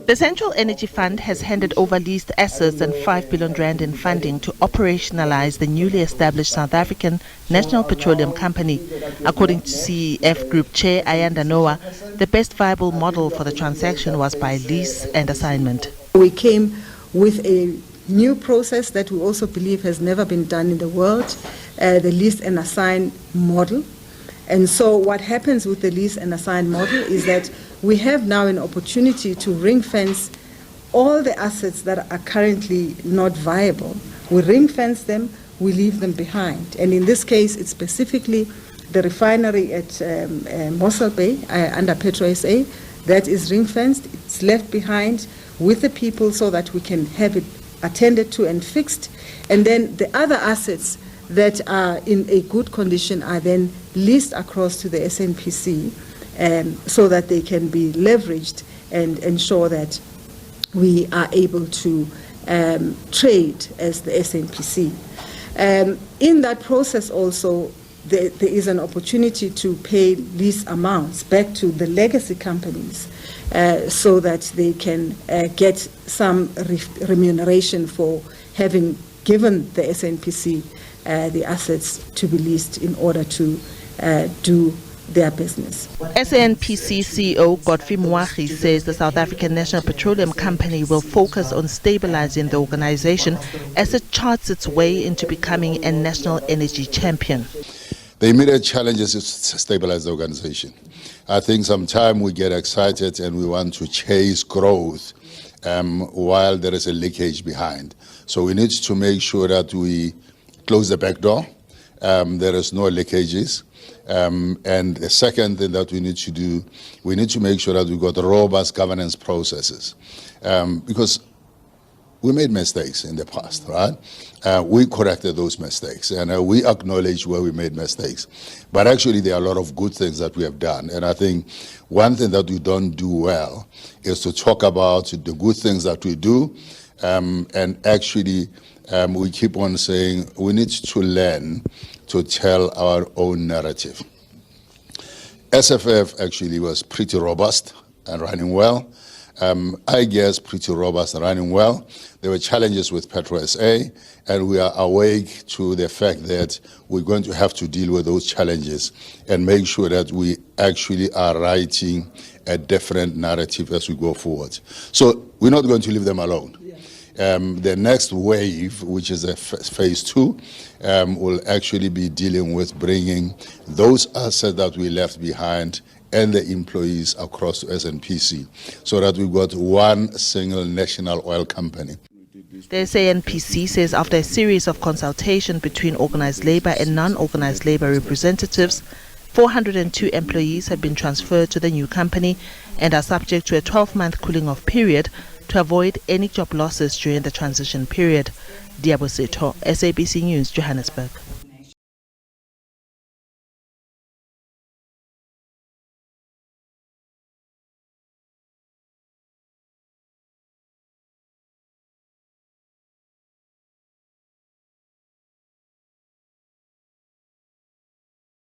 The Central Energy Fund has handed over leased assets and 5 billion rand in funding to operationalize the newly established South African National Petroleum Company. According to CEF Group Chair Ayanda Noah, the best viable model for the transaction was by lease and assignment. We came with a new process that we also believe has never been done in the world, the lease and assign model. And so what happens with the lease and assign model is that we have now an opportunity to ring fence all the assets that are currently not viable. We ring fence them, we leave them behind. And in this case, it's specifically the refinery at Mossel Bay under PetroSA that is ring fenced. It's left behind with the people so that we can have it attended to and fixed. And then the other assets that are in a good condition are then leased across to the SANPC so that they can be leveraged and ensure that we are able to trade as the SANPC. In that process also, there is an opportunity to pay lease amounts back to the legacy companies so that they can get some remuneration for having given the SANPC the assets to be leased in order to do their business. SANPC CEO Godfrey Moagi says the South African National Petroleum Company will focus on stabilizing the organization as it charts its way into becoming a national energy champion. The immediate challenge is to stabilize the organization. I think sometimes we get excited and we want to chase growth while there is a leakage behind. So we need to make sure that we close the back door, there is no leakages. And the second thing that we need to do, we need to make sure that we've got robust governance processes. Because we made mistakes in the past, right? We corrected those mistakes and we acknowledge where we made mistakes. But actually there are a lot of good things that we have done. And I think one thing that we don't do well is to talk about the good things that we do and actually we keep on saying we need to learn to tell our own narrative. SFF actually was pretty robust and running well. iGas pretty robust and running well. There were challenges with PetroSA, and we are awake to the fact that we're going to have to deal with those challenges and make sure that we actually are writing a different narrative as we go forward. So we're not going to leave them alone. The next wave, which is a phase 2, will actually be dealing with bringing those assets that we left behind and the employees across to SANPC so that we've got one single national oil company. The SANPC says after a series of consultation between organized labor and non-organized labor representatives, 402 employees have been transferred to the new company and are subject to a 12-month cooling-off period to avoid any job losses during the transition period. Diabo Seto, SABC News, Johannesburg.